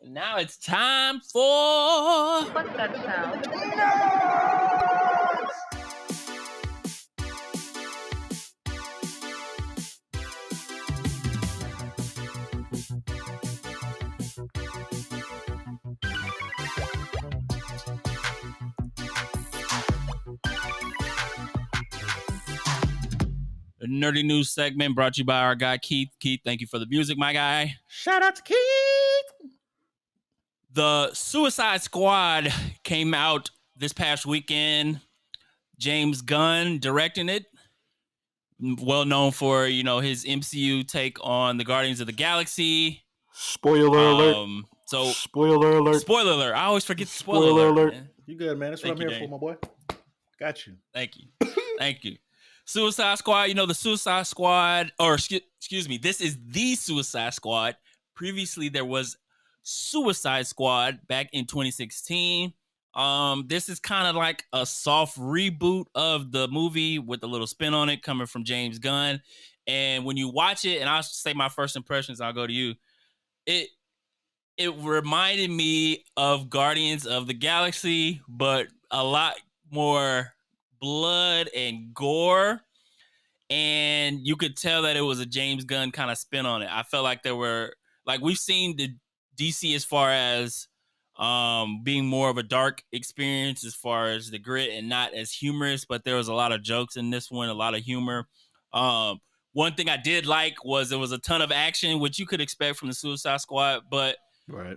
Now it's time for... What's that sound? A nerdy news segment brought to you by our guy Keith. Keith, thank you for the music, my guy. Shout out to Keith. The Suicide Squad came out this past weekend. James Gunn directing it. Well known for, his MCU take on the Guardians of the Galaxy. Spoiler alert. Spoiler alert. Spoiler alert. I always forget the spoiler alert. Man. You good, man. That's what I'm here for, my boy. Got you. Thank you. Thank you. Suicide Squad, the Suicide Squad, or excuse me, this is the Suicide Squad. Previously, there was Suicide Squad back in 2016. This is kind of like a soft reboot of the movie with a little spin on it coming from James Gunn. And when you watch it, and I'll say my first impressions, I'll go to you. It reminded me of Guardians of the Galaxy, but a lot more blood and gore, and you could tell that it was a James Gunn kind of spin on it. I felt like we've seen the DC as far as being more of a dark experience as far as the grit and not as humorous, but there was a lot of jokes in this one, a lot of humor. One thing I did like was there was a ton of action, which you could expect from the Suicide Squad, but right.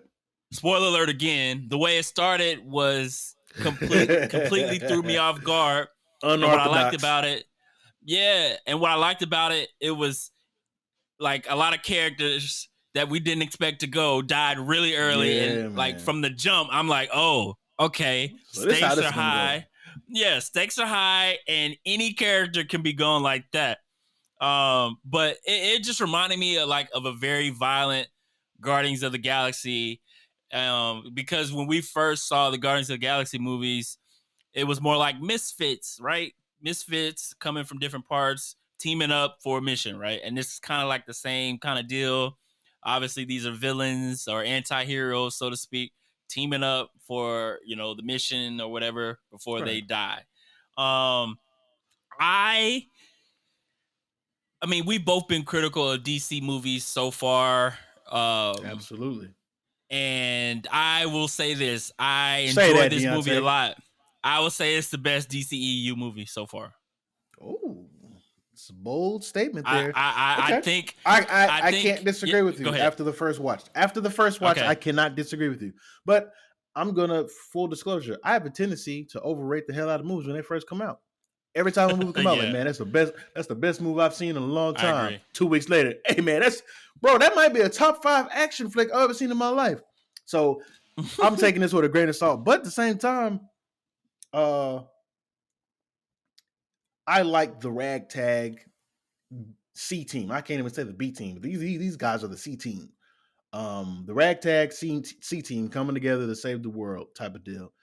Spoiler alert again, the way it started was completely threw me off guard. Unorthodox. And what I liked about it, it was like a lot of characters that we didn't expect to go died really early. Yeah, and man. like from the jump, I'm like, oh, okay. So this stakes how this are high. Yeah, stakes are high, and any character can be going like that. But it just reminded me of a very violent Guardians of the Galaxy. Because when we first saw the Guardians of the Galaxy movies, it was more like misfits, right? Misfits coming from different parts, teaming up for a mission, right? And this is kind of like the same kind of deal. Obviously, these are villains or anti-heroes, so to speak, teaming up for, the mission or whatever before they die. I mean, we've both been critical of DC movies so far. Absolutely. And I will say this. I enjoyed this Deonte. movie a lot. I will say it's the best DCEU movie so far. Oh, it's a bold statement there. I think I can't disagree with you after the first watch. After the first watch, okay. I cannot disagree with you. But I'm gonna full disclosure. I have a tendency to overrate the hell out of movies when they first come out. Every time a movie come out, like, man, that's the best movie I've seen in a long time. 2 weeks later, hey man, that might be a top 5 action flick I've ever seen in my life. So I'm taking this with a grain of salt. But at the same time, I like the ragtag C team. I can't even say the B team. These guys are the C team. The ragtag C team coming together to save the world type of deal.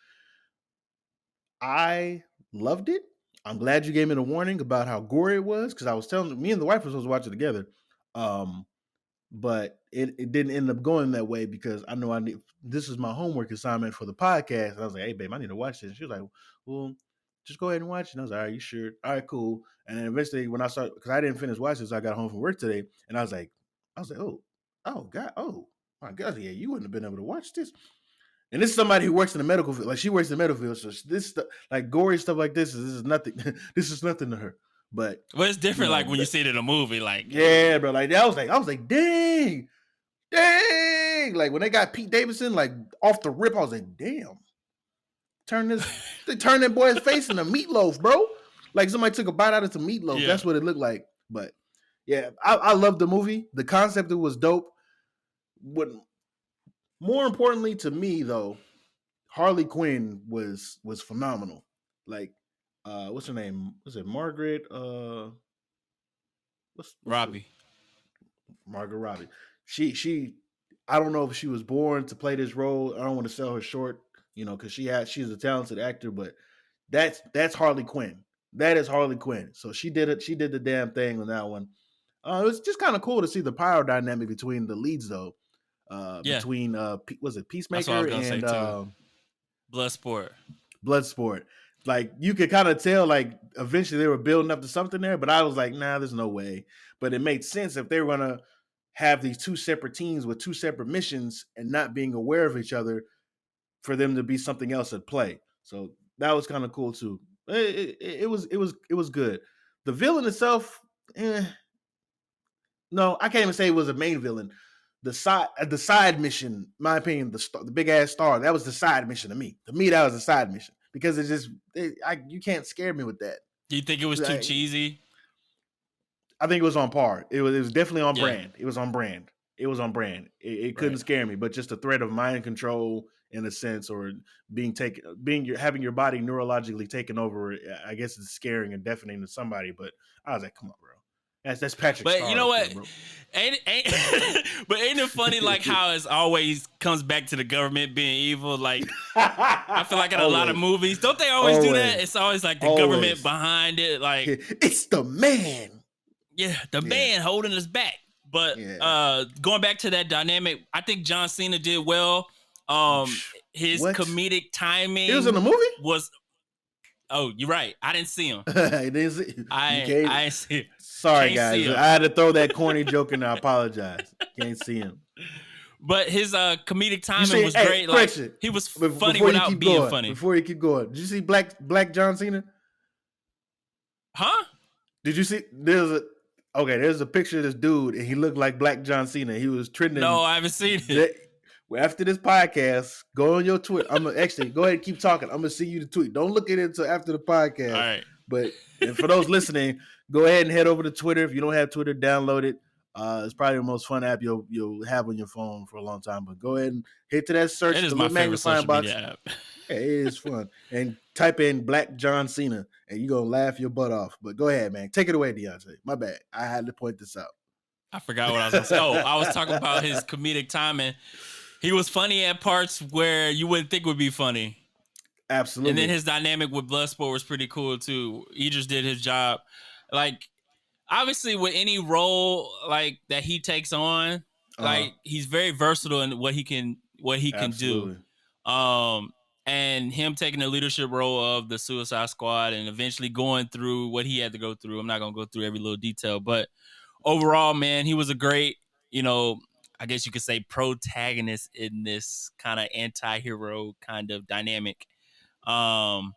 I loved it. I'm glad you gave me the warning about how gory it was, because I was telling me and the wife were supposed to watch it together. But it didn't end up going that way because I know this is my homework assignment for the podcast. And I was like, hey, babe, I need to watch this. And she was like, well, just go ahead and watch it. And I was like, all right, you sure? All right, cool. And then eventually when I started, because I didn't finish watching, so I got home from work today. And I was like, oh, God, oh, my God, yeah, you wouldn't have been able to watch this. And this is somebody who works in the medical field. Like, she works in the medical field. So this stuff, like gory stuff like this is nothing. This is nothing to her. But it's different, like when you see it in a movie, like yeah, bro. Like I was like, dang. Like when they got Pete Davidson like off the rip, I was like, damn. They turned that boy's face into meatloaf, bro. Like somebody took a bite out of some meatloaf. Yeah. That's what it looked like. But yeah, I love the movie. The concept, it was dope. More importantly to me though, Harley Quinn was phenomenal. Like, what's her name? Was it Margaret? Robbie. Margaret Robbie. She. I don't know if she was born to play this role. I don't want to sell her short, because she's a talented actor. But that's Harley Quinn. That is Harley Quinn. So she did it. She did the damn thing on that one. It was just kind of cool to see the power dynamic between the leads though. Yeah, between was it that's what I was Peacemaker gonna say and too. Bloodsport. Bloodsport. Like you could kind of tell, like eventually they were building up to something there, but I was like, nah, there's no way. But it made sense if they were gonna have these two separate teams with two separate missions and not being aware of each other for them to be something else at play. So that was kind of cool too. It was good. The villain itself, no, I can't even say it was a main villain. The side mission, my opinion, the big ass star, that was the side mission to me. To me, that was the side mission because you can't scare me with that. Do you think it was too I, cheesy? I think it was on par. It was definitely on Yeah, brand. It was on brand. It was on brand. It couldn't right. scare me, but just the threat of mind control in a sense, or having your body neurologically taken over. I guess it's scaring and deafening to somebody. But I was like, come on, bro. That's Patrick But you Star know up there, what? bro. Ain't but ain't it funny like how it always comes back to the government being evil? Like I feel like in a lot of Always. movies, don't they always do that? Always. It's always like the government Always. behind it, like It's the man. yeah, the Yeah. man holding us back. But Yeah. going back to that dynamic, I think John Cena did well. His What? comedic timing He was in the movie? was. Oh, you're right. I didn't see him. You can't. I ain't see him. Sorry, Can't see guys. him. I had to throw that corny joke in. I apologize. Can't see him. But his comedic timing was great. Like he was funny without being funny. Before you keep going, did you see Black John Cena? Huh? Did you see? There's a picture of this dude, and he looked like Black John Cena. He was trending. No, I haven't seen it. After this podcast, go on your Twitter. I'm gonna actually go ahead and keep talking. I'm gonna see you the tweet. Don't look at it until after the podcast. All right. But and for those listening, go ahead and head over to Twitter. If you don't have Twitter, download it. It's probably the most fun app you'll have on your phone for a long time. But go ahead and hit to that search. It is the my favorite social box. media app. Yeah, it is fun. And type in Black John Cena, and you're gonna laugh your butt off. But go ahead, man. Take it away, Deonte. My bad. I had to point this out. I forgot what I was gonna say. Oh, I was talking about his comedic timing. He was funny at parts where you wouldn't think would be funny. Absolutely. And then his dynamic with Bloodsport was pretty cool too. He just did his job. Like obviously with any role like that he takes on, like he's very versatile in what he can do. And him taking the leadership role of the Suicide Squad and eventually going through what he had to go through. I'm not gonna go through every little detail, but overall, man, he was a great, I guess you could say protagonist in this kind of anti-hero kind of dynamic. Trying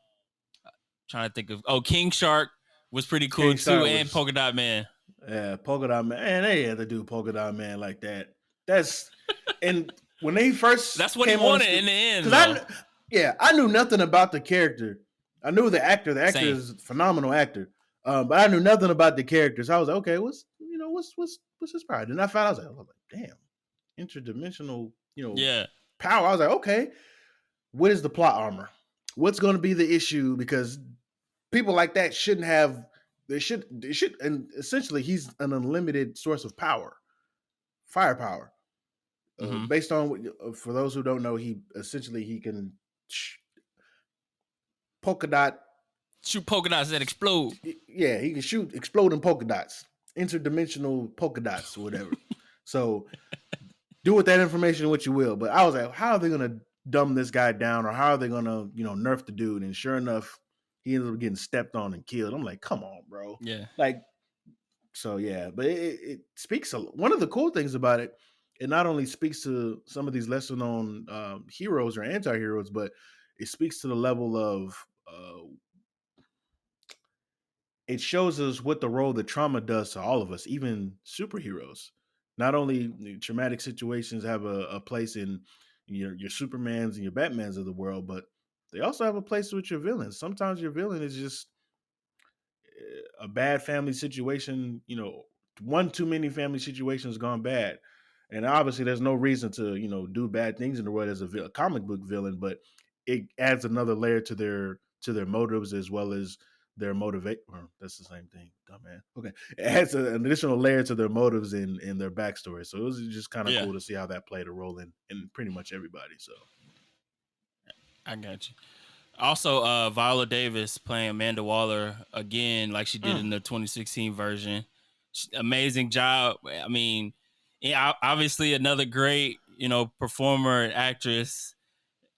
to think of King Shark was pretty cool too, and Polka Dot Man. Yeah, Polka Dot Man. Man, they had to do Polka Dot Man like that. And when they first that's what he wanted in the end. I knew nothing about the character. I knew the actor. The actor is a phenomenal actor. But I knew nothing about the characters. I was like, okay, what's his power? Then I found out, I was like, damn, interdimensional, power. I was like, okay, what is the plot armor? What's going to be the issue? Because people like that shouldn't have. They should, and essentially, he's an unlimited source of power, firepower. Based on, for those who don't know, he can shoot polka dots that explode. Yeah, he can shoot exploding polka dots, interdimensional polka dots, or whatever. So do with that information what you will. But I was like, how are they going to dumb this guy down, or how are they going to, nerf the dude? And sure enough, he ended up getting stepped on and killed. I'm like, come on, bro. Yeah. So yeah, but it speaks one of the cool things about it. It not only speaks to some of these lesser known heroes or anti-heroes, but it speaks to the level of it shows us what the role that trauma does to all of us, even superheroes. Not only traumatic situations have a place in your Supermans and your Batmans of the world, but they also have a place with your villains. Sometimes your villain is just a bad family situation, one too many family situations gone bad. And obviously there's no reason to, do bad things in the world as a comic book villain, but it adds another layer to their motives as well as their motivate. That's the same thing, dumbass. Okay. It adds an additional layer to their motives in their backstory. So it was just kind of cool to see how that played a role in pretty much everybody. So I got you. Also, Viola Davis playing Amanda Waller again, like she did in the 2016 version. Amazing job. I mean, obviously another great, performer and actress.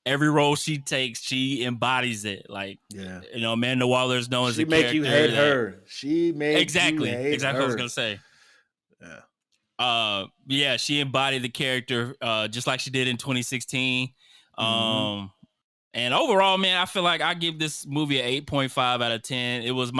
Every role she takes, she embodies it. Like, Yeah. Amanda Waller is known as She a make you character hate her. She make you exactly hate what I was her. gonna say. Yeah. Yeah, she embodied the character just like she did in 2016. And overall, man, I feel like I give this movie an 8.5 out of 10. It was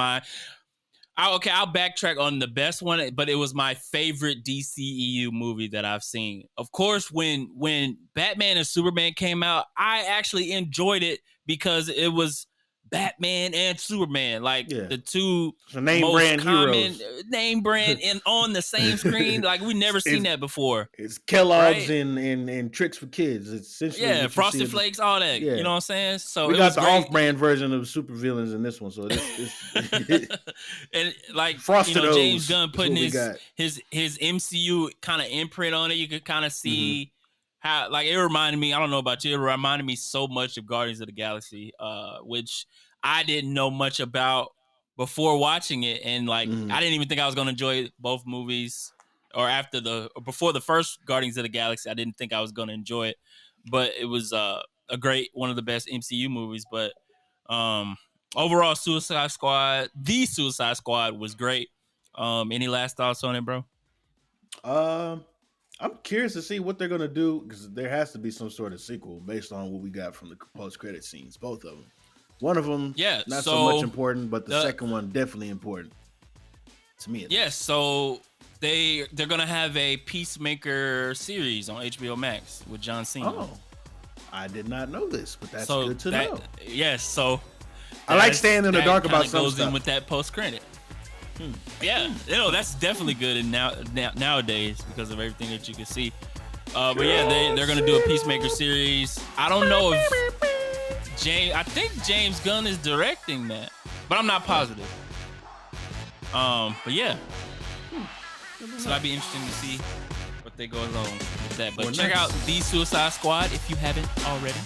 I'll backtrack on the best one, but it was my favorite DCEU movie that I've seen. Of course, when Batman and Superman came out, I actually enjoyed it because it was Batman and Superman, like the two name most brand common heroes. name brand and on the same screen. Like we never seen that before. It's Kellogg's right? and tricks for kids. It's essentially what Frosted you see Flakes, all that. Yeah. You know what I'm saying? So we it got was the great. off-brand version of supervillains in this one. So it's and like Frosted James Gunn putting his MCU kind of imprint on it. You could kind of see how, like, it reminded me. I don't know about you, it reminded me so much of Guardians of the Galaxy, which I didn't know much about before watching it, and like I didn't even think I was gonna enjoy both movies. Or before the first Guardians of the Galaxy, I didn't think I was gonna enjoy it, but it was a great, one of the best MCU movies. But overall, the Suicide Squad was great. Any last thoughts on it, bro? I'm curious to see what they're gonna do because there has to be some sort of sequel based on what we got from the post-credit scenes. Both of them. One of them, not so much important, but the second one definitely important to me. Yes, so they're gonna have a Peacemaker series on HBO Max with John Cena. Oh, I did not know this, but that's good to know. Yes, so I like staying in the dark about some goes stuff. in with that post credit. Yeah, that's definitely good in nowadays because of everything that you can see. But yeah, they're gonna do a Peacemaker series. I don't know if I think James Gunn is directing that, but I'm not positive. But yeah, so that'd be interesting to see what they go along with that. But check out The Suicide Squad if you haven't already.